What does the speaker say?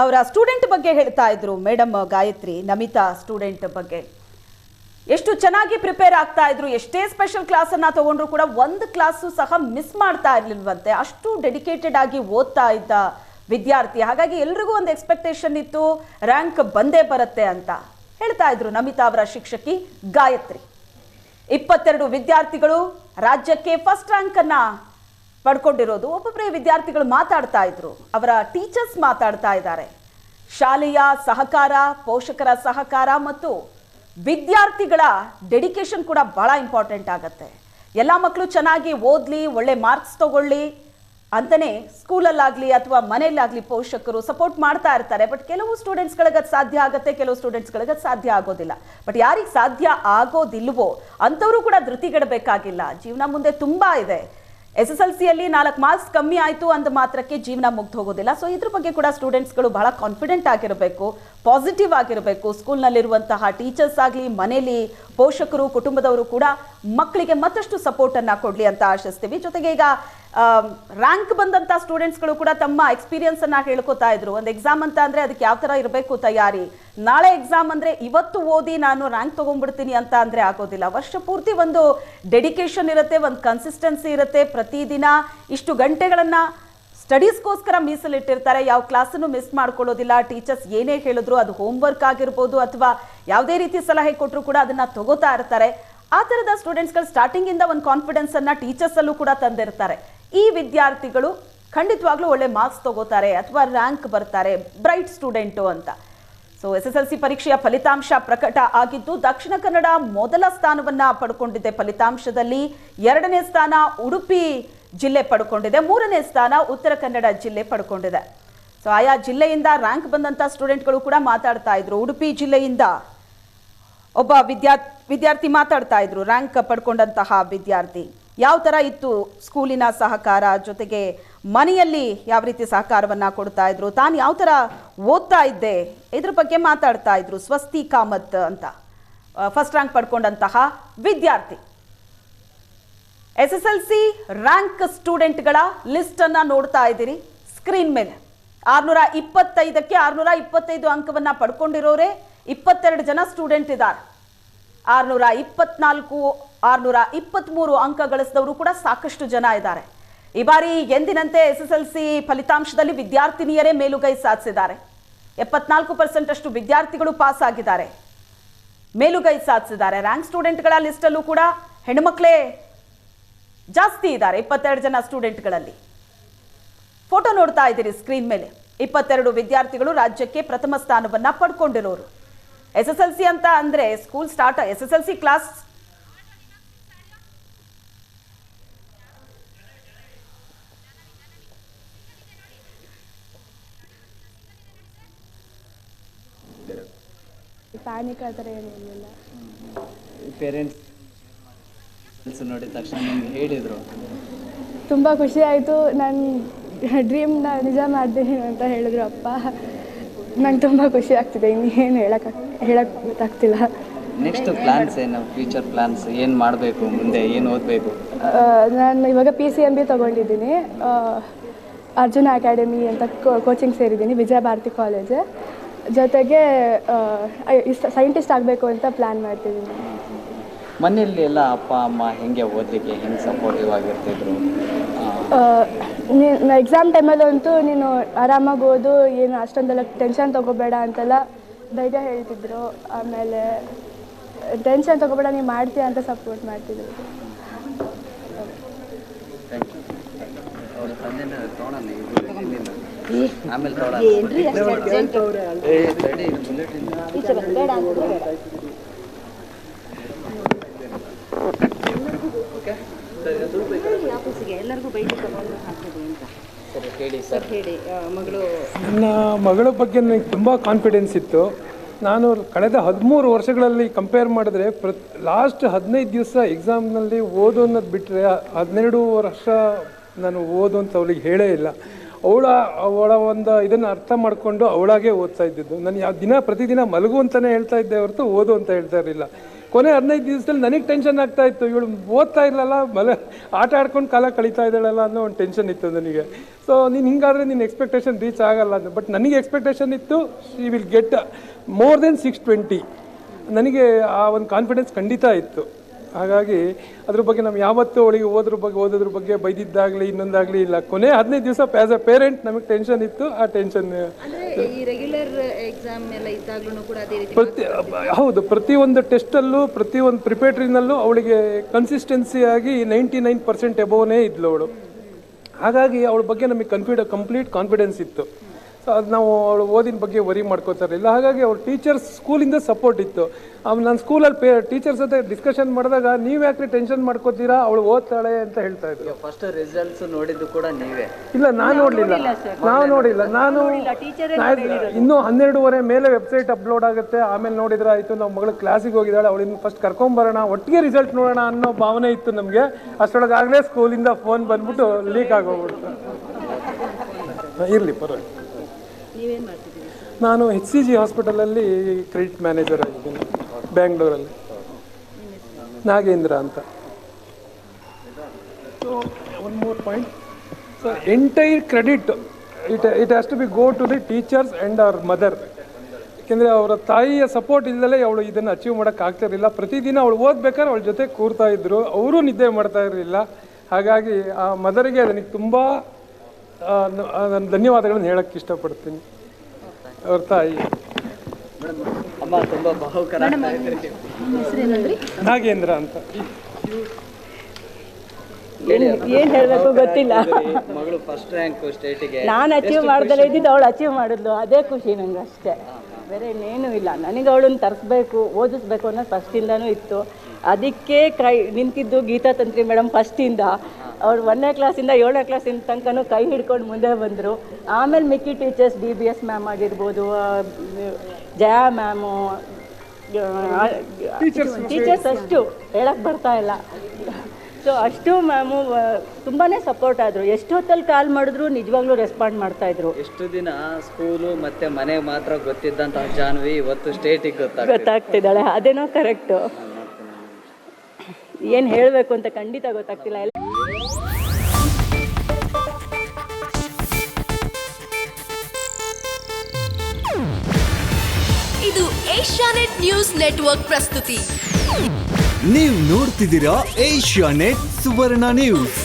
ಅವರ ಸ್ಟೂಡೆಂಟ್ ಬಗ್ಗೆ ಹೇಳ್ತಾ ಇದ್ರು ಮೇಡಮ್ ಗಾಯತ್ರಿ, ನಮಿತಾ ಸ್ಟೂಡೆಂಟ್ ಬಗ್ಗೆ. ಎಷ್ಟು ಚೆನ್ನಾಗಿ ಪ್ರಿಪೇರ್ ಆಗ್ತಾ ಇದ್ರು, ಎಷ್ಟೇ ಸ್ಪೆಷಲ್ ಕ್ಲಾಸನ್ನು ತಗೊಂಡ್ರು ಕೂಡ ಒಂದು ಕ್ಲಾಸು ಸಹ ಮಿಸ್ ಮಾಡ್ತಾ ಇರಲಿಲ್ವಂತೆ. ಅಷ್ಟು ಡೆಡಿಕೇಟೆಡ್ ಆಗಿ ಓದ್ತಾ ಇದ್ದ ವಿದ್ಯಾರ್ಥಿ. ಹಾಗಾಗಿ ಎಲ್ರಿಗೂ ಒಂದು ಎಕ್ಸ್ಪೆಕ್ಟೇಷನ್ ಇತ್ತು, ರ್ಯಾಂಕ್ ಬಂದೇ ಬರುತ್ತೆ ಅಂತ ಹೇಳ್ತಾ ಇದ್ರು ನಮಿತಾ ಅವರ ಶಿಕ್ಷಕಿ ಗಾಯತ್ರಿ. 22 ವಿದ್ಯಾರ್ಥಿಗಳು ರಾಜ್ಯಕ್ಕೆ ಫಸ್ಟ್ ರ್ಯಾಂಕ್ ಅನ್ನ ಪಡ್ಕೊಂಡಿರೋದು. ಒಬ್ಬೊಬ್ಬರೇ ವಿದ್ಯಾರ್ಥಿಗಳು ಮಾತಾಡ್ತಾ ಇದ್ರು, ಅವರ ಟೀಚರ್ಸ್ ಮಾತಾಡ್ತಾ ಇದ್ದಾರೆ. ಶಾಲೆಯ ಸಹಕಾರ, ಪೋಷಕರ ಸಹಕಾರ ಮತ್ತು ವಿದ್ಯಾರ್ಥಿಗಳ ಡೆಡಿಕೇಶನ್ ಕೂಡ ಬಹಳ ಇಂಪಾರ್ಟೆಂಟ್ ಆಗುತ್ತೆ. ಎಲ್ಲ ಮಕ್ಕಳು ಚೆನ್ನಾಗಿ ಓದಲಿ, ಒಳ್ಳೆ ಮಾರ್ಕ್ಸ್ ತಗೊಳ್ಳಿ ಅಂತಲೇ ಸ್ಕೂಲಲ್ಲಾಗಲಿ ಅಥವಾ ಮನೆಯಲ್ಲಾಗಲಿ ಪೋಷಕರು ಸಪೋರ್ಟ್ ಮಾಡ್ತಾ ಇರ್ತಾರೆ. ಬಟ್ ಕೆಲವು ಸ್ಟೂಡೆಂಟ್ಸ್ಗಳಿಗೆ ಅದು ಸಾಧ್ಯ ಆಗುತ್ತೆ, ಕೆಲವು ಸ್ಟೂಡೆಂಟ್ಸ್ಗಳಿಗೆ ಅದು ಸಾಧ್ಯ ಆಗೋದಿಲ್ಲ. ಬಟ್ ಯಾರಿಗೆ ಸಾಧ್ಯ ಆಗೋದಿಲ್ವೋ ಅಂಥವರು ಕೂಡ ಧೃತಿಗೆಡಬೇಕಾಗಿಲ್ಲ. ಜೀವನ ಮುಂದೆ ತುಂಬ ಇದೆ. SSLCಯಲ್ಲಿ 4 ಮಾರ್ಕ್ಸ್ ಕಮ್ಮಿ ಆಯಿತು ಅಂದ ಮಾತ್ರಕ್ಕೆ ಜೀವನ ಮುಗ್ದು ಹೋಗೋದಿಲ್ಲ. ಸೊ ಇದ್ರ ಬಗ್ಗೆ ಕೂಡ ಸ್ಟೂಡೆಂಟ್ಸ್ಗಳು ಬಹಳ ಕಾನ್ಫಿಡೆಂಟ್ ಆಗಿರಬೇಕು, ಪಾಸಿಟಿವ್ ಆಗಿರಬೇಕು. ಸ್ಕೂಲ್ನಲ್ಲಿರುವಂತಹ ಟೀಚರ್ಸ್ ಆಗಲಿ, ಮನೇಲಿ ಪೋಷಕರು, ಕುಟುಂಬದವರು ಕೂಡ ಮಕ್ಕಳಿಗೆ ಮತ್ತಷ್ಟು ಸಪೋರ್ಟನ್ನು ಕೊಡಲಿ ಅಂತ ಆಶಿಸ್ತೀವಿ. ಜೊತೆಗೆ ಈಗ ರ್ಯಾಂಕ್ ಬಂದಂಥ ಸ್ಟೂಡೆಂಟ್ಸ್ಗಳು ಕೂಡ ತಮ್ಮ ಎಕ್ಸ್ಪೀರಿಯನ್ಸನ್ನು ಹೇಳ್ಕೊತಾ ಇದ್ರು. ಒಂದು ಎಕ್ಸಾಮ್ ಅಂತ ಅಂದರೆ ಅದಕ್ಕೆ ಯಾವ ಥರ ಇರಬೇಕು ತಯಾರಿ. ನಾಳೆ ಎಕ್ಸಾಮ್ ಅಂದರೆ ಇವತ್ತು ಓದಿ ನಾನು ರ್ಯಾಂಕ್ ತೊಗೊಂಡ್ಬಿಡ್ತೀನಿ ಅಂತ ಅಂದರೆ ಆಗೋದಿಲ್ಲ. ವರ್ಷ ಪೂರ್ತಿ ಒಂದು ಡೆಡಿಕೇಶನ್ ಇರುತ್ತೆ, ಒಂದು ಕನ್ಸಿಸ್ಟೆನ್ಸಿ ಇರುತ್ತೆ. ಪ್ರತಿದಿನ ಇಷ್ಟು ಗಂಟೆಗಳನ್ನು ಸ್ಟಡೀಸ್ಗೋಸ್ಕರ ಮೀಸಲಿಟ್ಟಿರ್ತಾರೆ. ಯಾವ ಕ್ಲಾಸನ್ನು ಮಿಸ್ ಮಾಡ್ಕೊಳ್ಳೋದಿಲ್ಲ. ಟೀಚರ್ಸ್ ಏನೇ ಹೇಳಿದ್ರು, ಅದು ಹೋಮ್ವರ್ಕ್ ಆಗಿರ್ಬೋದು ಅಥವಾ ಯಾವುದೇ ರೀತಿ ಸಲಹೆ ಕೊಟ್ಟರು ಕೂಡ ಅದನ್ನು ತಗೋತಾ ಇರ್ತಾರೆ. ಆ ಥರದ ಸ್ಟೂಡೆಂಟ್ಸ್ಗಳು ಸ್ಟಾರ್ಟಿಂಗಿಂದ ಒಂದು ಕಾನ್ಫಿಡೆನ್ಸನ್ನು ಟೀಚರ್ಸಲ್ಲೂ ಕೂಡ ತಂದಿರ್ತಾರೆ. ಈ ವಿದ್ಯಾರ್ಥಿಗಳು ಖಂಡಿತವಾಗ್ಲೂ ಒಳ್ಳೆ ಮಾರ್ಕ್ಸ್ ತಗೋತಾರೆ ಅಥವಾ ರ್ಯಾಂಕ್ ಬರ್ತಾರೆ, ಬ್ರೈಟ್ ಸ್ಟೂಡೆಂಟು ಅಂತ. ಸೊ SSLC ಪರೀಕ್ಷೆಯ ಫಲಿತಾಂಶ ಪ್ರಕಟ ಆಗಿದ್ದು, ದಕ್ಷಿಣ ಕನ್ನಡ ಮೊದಲ ಸ್ಥಾನವನ್ನು ಪಡ್ಕೊಂಡಿದೆ. ಫಲಿತಾಂಶದಲ್ಲಿ 2ನೇ ಸ್ಥಾನ ಉಡುಪಿ ಜಿಲ್ಲೆ ಪಡ್ಕೊಂಡಿದೆ, 3ನೇ ಸ್ಥಾನ ಉತ್ತರ ಕನ್ನಡ ಜಿಲ್ಲೆ ಪಡ್ಕೊಂಡಿದೆ. ಸೊ ಆಯಾ ಜಿಲ್ಲೆಯಿಂದ ರ್ಯಾಂಕ್ ಬಂದಂಥ ಸ್ಟೂಡೆಂಟ್ಗಳು ಕೂಡ ಮಾತಾಡ್ತಾ ಇದ್ರು. ಉಡುಪಿ ಜಿಲ್ಲೆಯಿಂದ ಒಬ್ಬ ವಿದ್ಯಾರ್ಥಿ ಮಾತಾಡ್ತಾ ಇದ್ರು, ರ್ಯಾಂಕ್ ಪಡ್ಕೊಂಡಂತಹ ವಿದ್ಯಾರ್ಥಿ. ಯಾವ ಥರ ಇತ್ತು ಸ್ಕೂಲಿನ ಸಹಕಾರ, ಜೊತೆಗೆ ಮನೆಯಲ್ಲಿ ಯಾವ ರೀತಿ ಸಹಕಾರವನ್ನು ಕೊಡ್ತಾ ಇದ್ರು, ತಾನು ಯಾವ ಥರ ಓದ್ತಾ ಇದ್ದೆ ಇದ್ರ ಬಗ್ಗೆ ಮಾತಾಡ್ತಾ ಇದ್ರು. ಸ್ವಸ್ತಿ ಕಾಮತ್ ಅಂತ ಫಸ್ಟ್ ರ್ಯಾಂಕ್ ಪಡ್ಕೊಂಡಂತಹ ವಿದ್ಯಾರ್ಥಿ. SSLC ರ್ಯಾಂಕ್ ಸ್ಟೂಡೆಂಟ್ಗಳ ಲಿಸ್ಟನ್ನು ನೋಡ್ತಾ ಇದ್ದೀರಿ ಸ್ಕ್ರೀನ್ ಮೇಲೆ. 625ಕ್ಕೆ 625 ಅಂಕವನ್ನು ಪಡ್ಕೊಂಡಿರೋರೇ 22 ಜನ ಸ್ಟೂಡೆಂಟ್ ಇದ್ದಾರೆ. 624, 623 ಅಂಕ ಗಳಿಸಿದವರು ಕೂಡ ಸಾಕಷ್ಟು ಜನ ಇದ್ದಾರೆ. ಈ ಬಾರಿ ಎಂದಿನಂತೆ SSLC ಫಲಿತಾಂಶದಲ್ಲಿ ವಿದ್ಯಾರ್ಥಿನಿಯರೇ ಮೇಲುಗೈ ಸಾಧಿಸಿದ್ದಾರೆ. 74% ಅಷ್ಟು ವಿದ್ಯಾರ್ಥಿಗಳು ಪಾಸ್ ಆಗಿದ್ದಾರೆ, ಮೇಲುಗೈ ಸಾಧಿಸಿದ್ದಾರೆ. ರ್ಯಾಂಕ್ ಸ್ಟೂಡೆಂಟ್ಗಳ ಲಿಸ್ಟಲ್ಲೂ ಕೂಡ ಹೆಣ್ಮಕ್ಳೇ ಜಾಸ್ತಿ ಇದ್ದಾರೆ. 22 ಜನ ಸ್ಟೂಡೆಂಟ್ಗಳಲ್ಲಿ ಫೋಟೋ ನೋಡ್ತಾ ಇದ್ದೀರಿ ಸ್ಕ್ರೀನ್ ಮೇಲೆ. 22 ವಿದ್ಯಾರ್ಥಿಗಳು ರಾಜ್ಯಕ್ಕೆ ಪ್ರಥಮ ಸ್ಥಾನವನ್ನು ಪಡ್ಕೊಂಡಿರೋರು. SSLC ಅಂತ ಅಂದರೆ school start, SSLC class panic ಆ ಥರ ಏನಿರಲಿಲ್ಲ. ಪೇರೆಂಟ್ಸ್ ನೋಡಿದ ತಕ್ಷಣ ನಿಮ್ಗೆ ಹೇಳಿದರು? ತುಂಬ ಖುಷಿ ಆಯಿತು. ನನ್ನ ಡ್ರೀಮ್ನ ನಿಜ ಮಾಡ್ತೀನಿ ಅಂತ ಹೇಳಿದ್ರು ಅಪ್ಪ. ನಂಗೆ ತುಂಬ ಖುಷಿ ಆಗ್ತಿದೆ. ಇನ್ನೇನು ಹೇಳಕ್ಕೆ ಗೊತ್ತಾಗ್ತಿಲ್ಲ. ನೆಕ್ಸ್ಟ್ ಪ್ಲಾನ್ಸ್ ಏನು, ಫ್ಯೂಚರ್ ಪ್ಲಾನ್ಸ್ ಏನು ಮಾಡಬೇಕು, ಮುಂದೆ ಏನು ಓದಬೇಕು? ನಾನು ಇವಾಗ PCMB ತೊಗೊಂಡಿದ್ದೀನಿ. ಅರ್ಜುನ ಅಕಾಡೆಮಿ ಅಂತ ಕೋಚಿಂಗ್ ಸೇರಿದ್ದೀನಿ, ವಿಜಯ ಭಾರತಿ ಕಾಲೇಜ್. ಜೊತೆಗೆ ಸೈಂಟಿಸ್ಟ್ ಆಗಬೇಕು ಅಂತ ಪ್ಲ್ಯಾನ್ ಮಾಡ್ತಿದ್ದೀನಿ. ಮನೆಯಲ್ಲಿ ಎಲ್ಲ ಅಪ್ಪ ಅಮ್ಮ ಹೆಂಗೆ ಓದಲಿಕ್ಕೆ ಹೆಂಗೆ ಸಪೋರ್ಟಿವ್ ಆಗಿರ್ತಿದ್ರು? ಎಕ್ಸಾಮ್ ಟೈಮಲ್ಲಂತೂ ನೀನು ಆರಾಮಾಗಿ ಓದು, ಏನು ಅಷ್ಟೊಂದೆಲ್ಲ ಟೆನ್ಷನ್ ತೊಗೋಬೇಡ ಅಂತೆಲ್ಲ ಧೈರ್ಯ ಹೇಳ್ತಿದ್ರು. ಆಮೇಲೆ ಟೆನ್ಷನ್ ತೊಗೋಬೇಡ, ನೀವು ಮಾಡ್ತೀಯ ಅಂತ ಸಪೋರ್ಟ್ ಮಾಡ್ತಿದ್ರು. ನನ್ನ ಮಗಳ ಬಗ್ಗೆ ನನಗೆ ತುಂಬ ಕಾನ್ಫಿಡೆನ್ಸ್ ಇತ್ತು. ನಾನು ಕಳೆದ 13 ವರ್ಷಗಳಲ್ಲಿ ಕಂಪೇರ್ ಮಾಡಿದ್ರೆ ಲಾಸ್ಟ್ 15 ದಿವಸ ಎಕ್ಸಾಮ್ನಲ್ಲಿ ಓದು ಅನ್ನೋದು ಬಿಟ್ಟರೆ 12 ವರ್ಷ ನಾನು ಓದು ಅಂತ ಅವಳಿಗೆ ಹೇಳೇ ಇಲ್ಲ. ಅವಳ ಒಂದು ಇದನ್ನು ಅರ್ಥ ಮಾಡಿಕೊಂಡು ಅವಳಾಗೆ ಓದ್ತಾ ಇದ್ದಿದ್ದು. ನಾನು ಯಾವ ಪ್ರತಿದಿನ ಮಲಗು ಅಂತಲೇ ಹೇಳ್ತಾ ಇದ್ದೆ ಹೊರತು ಓದು ಅಂತ ಹೇಳ್ತಾ ಇರಲಿಲ್ಲ. ಕೊನೆ 15 ದಿವಸದಲ್ಲಿ ನನಗೆ ಟೆನ್ಷನ್ ಆಗ್ತಾ ಇತ್ತು, ಇವಳು ಓದ್ತಾ ಇರಲಿಲ್ಲ, ಆಟ ಆಡ್ಕೊಂಡು ಕಾಲ ಕಳೀತಾ ಇದ್ದಾಳಲ್ಲ ಅನ್ನೋ ಒಂದು ಟೆನ್ಷನ್ ಇತ್ತು ನನಗೆ. ಸೊ ನೀನು ಹಿಂಗಾದರೆ ನಿನ್ನ ಎಕ್ಸ್ಪೆಕ್ಟೇಷನ್ ರೀಚ್ ಆಗಲ್ಲ ಅಂತ. ಬಟ್ ನನಗೆ ಎಕ್ಸ್ಪೆಕ್ಟೇಷನ್ ಇತ್ತು she will get more than 620. ನನಗೆ ಆ ಒಂದು ಕಾನ್ಫಿಡೆನ್ಸ್ ಖಂಡಿತ ಇತ್ತು. ಹಾಗಾಗಿ ಅದ್ರ ಬಗ್ಗೆ ನಾವು ಯಾವತ್ತೂ ಅವಳಿಗೆ ಓದೋದ್ರ ಬಗ್ಗೆ ಬೈದಿದ್ದಾಗಲಿ ಇನ್ನೊಂದಾಗಲಿ ಇಲ್ಲ. ಕೊನೆ 15 ದಿವಸ ಆ್ಯಸ್ ಅ ಪೇರೆಂಟ್ ನಮಗೆ ಟೆನ್ಷನ್ ಇತ್ತು. ಆ ಟೆನ್ಷನ್ ಹೌದು, ಪ್ರತಿಯೊಂದು ಟೆಸ್ಟಲ್ಲೂ ಪ್ರತಿಯೊಂದು ಪ್ರಿಪೇಟ್ರಿನಲ್ಲೂ ಅವಳಿಗೆ ಕನ್ಸಿಸ್ಟೆನ್ಸಿಯಾಗಿ 99% ಎಬೋನೇ ಇದ್ಲು ಅವಳು. ಹಾಗಾಗಿ ಅವಳ ಬಗ್ಗೆ ನಮಗೆ ಕಂಪ್ಲೀಟ್ ಕಾನ್ಫಿಡೆನ್ಸ್ ಇತ್ತು. ಸೊ ಅದು ನಾವು ಅವಳು ಓದಿನ ಬಗ್ಗೆ ವರಿ ಮಾಡ್ಕೋತಾರಿಲ್ಲ. ಹಾಗಾಗಿ ಅವ್ರ ಟೀಚರ್ಸ್ ಸ್ಕೂಲಿಂದ ಸಪೋರ್ಟ್ ಇತ್ತು. ನಾನು ಸ್ಕೂಲಲ್ಲಿ ಟೀಚರ್ಸ್ ಜೊತೆ ಡಿಸ್ಕಷನ್ ಮಾಡಿದಾಗ ನೀವು ಯಾಕೆ ಟೆನ್ಷನ್ ಮಾಡ್ಕೋತೀರಾ, ಅವಳು ಓದ್ತಾಳೆ ಅಂತ ಹೇಳ್ತಾ ಇದ್ರು. ಫಸ್ಟ್ ರಿಸಲ್ಟ್ಸ್ ನೋಡಿದ್ದು ಕೂಡ ನೀವೇ? ಇಲ್ಲ, ನಾನು ನೋಡಲಿಲ್ಲ. ನಾನು ಇನ್ನೂ 12:30 ಮೇಲೆ ವೆಬ್ಸೈಟ್ ಅಪ್ಲೋಡ್ ಆಗುತ್ತೆ, ಆಮೇಲೆ ನೋಡಿದ್ರೆ ಆಯಿತು. ನಾವು ಮಗಳು ಕ್ಲಾಸಿಗೆ ಹೋಗಿದ್ದಾಳೆ, ಅವಳಿಂದ ಫಸ್ಟ್ ಕರ್ಕೊಂಬರೋಣ, ಒಟ್ಟಿಗೆ ರಿಸಲ್ಟ್ ನೋಡೋಣ ಅನ್ನೋ ಭಾವನೆ ಇತ್ತು ನಮಗೆ. ಅಷ್ಟರೊಳಗಾಗಲೇ ಸ್ಕೂಲಿಂದ ಫೋನ್ ಬಂದ್ಬಿಟ್ಟು ಲೀಕ್ ಆಗೋಗ್ಬಿಡ್ತು. ಇರಲಿ, ಪರವಾಗಿಲ್ಲ. ನಾನು HCG ಹಾಸ್ಪಿಟಲಲ್ಲಿ ಕ್ರೆಡಿಟ್ ಮ್ಯಾನೇಜರ್ ಆಗಿದ್ದೀನಿ, ಬ್ಯಾಂಗ್ಳೂರಲ್ಲಿ. ನಾಗೇಂದ್ರ ಅಂತ. So one more point. So entire credit it has to be go to the teachers and our mother. ಯಾಕೆಂದರೆ ಅವರ ತಾಯಿಯ ಸಪೋರ್ಟ್ ಇಲ್ಲದಲೇ ಅವಳು ಇದನ್ನು ಅಚೀವ್ ಮಾಡೋಕ್ಕಾಗ್ತಿರಲಿಲ್ಲ. ಪ್ರತಿದಿನ ಅವಳು ಓದ್ಬೇಕಾದ್ರೆ ಅವಳ ಜೊತೆ ಕೂರ್ತಾ ಇದ್ದರು, ಅವರು ನಿದ್ದೆ ಮಾಡ್ತಾ ಇರಲಿಲ್ಲ. ಹಾಗಾಗಿ ಆ ಮದರಿಗೆ ನನಗೆ ತುಂಬ ನಾನು ಧನ್ಯವಾದಗಳನ್ನು ಹೇಳಕ್ಕೆ ಇಷ್ಟಪಡ್ತೀನಿ, ಅವ್ರ ತಾಯಿ. ಅಮ್ಮ ತುಂಬ ಭಾವುಕರ. ನಾಗೇಂದ್ರ ಅಂತ. ಏನು ಹೇಳಬೇಕು ಗೊತ್ತಿಲ್ಲ. ಮಗಳು ಫಸ್ಟ್ ರ್ಯಾಂಕ್ ಸ್ಟೇಟಿಗೆ ನಾನು ಅಚೀವ್ ಮಾಡ್ದಲೇ ಇದ್ದಿದ್ದು ಅವಳು ಅಚೀವ್ ಮಾಡಿದ್ಲು, ಅದೇ ಖುಷಿ ನಂಗೆ ಅಷ್ಟೇ, ಬೇರೆ ಇನ್ನೇನು ಇಲ್ಲ. ನನಗೆ ಅವಳನ್ನು ತರಿಸ್ಬೇಕು, ಓದಿಸ್ಬೇಕು ಅನ್ನೋದು ಫಸ್ಟಿಂದನೂ ಇತ್ತು. ಅದಕ್ಕೆ ನಿಂತಿದ್ದು ಗೀತಾ ತಂತ್ರಿ ಮೇಡಮ್ ಫಸ್ಟಿಂದ. ಅವ್ರು 1ನೇ ಕ್ಲಾಸಿಂದ 7ನೇ ಕ್ಲಾಸಿನ ತನಕನೂ ಕೈ ಹಿಡ್ಕೊಂಡು ಮುಂದೆ ಬಂದರು. ಆಮೇಲೆ ಮಿಕ್ಕಿ ಟೀಚರ್ಸ್ DBS ಮ್ಯಾಮ್ ಆಗಿರ್ಬೋದು, ಜಯಾ ಮ್ಯಾಮು, ಟೀಚರ್ಸ್ ಅಷ್ಟು ಹೇಳಕ್ಕೆ ಬರ್ತಾ ಇಲ್ಲ. ಸೊ ಅಷ್ಟು ಮ್ಯಾಮು ತುಂಬಾ ಸಪೋರ್ಟ್ ಆದರು. ಎಷ್ಟೊತ್ತಲ್ಲಿ ಕಾಲ್ ಮಾಡಿದ್ರು ನಿಜವಾಗ್ಲೂ ರೆಸ್ಪಾಂಡ್ ಮಾಡ್ತಾಯಿದ್ರು. ಎಷ್ಟು ದಿನ ಸ್ಕೂಲು ಮತ್ತು ಮನೆಗೆ ಮಾತ್ರ ಗೊತ್ತಿದ್ದಂತಹ ಜಾನ್ವಿ ಇವತ್ತು ಸ್ಟೇಟಿಗೆ ಗೊತ್ತಾಗ್ತಿದ್ದಾಳೆ. ಅದೇನೋ ಕರೆಕ್ಟು. ಏನು ಹೇಳಬೇಕು ಅಂತ ಖಂಡಿತ ಗೊತ್ತಾಗ್ತಿಲ್ಲ. ಇದು ಏಷ್ಯಾನೆಟ್ ನ್ಯೂಸ್ ನೆಟ್ವರ್ಕ್ ಪ್ರಸ್ತುತಿ. ನೀವು ನೋಡ್ತಿದ್ದೀರಾ ಏಷ್ಯಾನೆಟ್ ಸುವರ್ಣ ನ್ಯೂಸ್.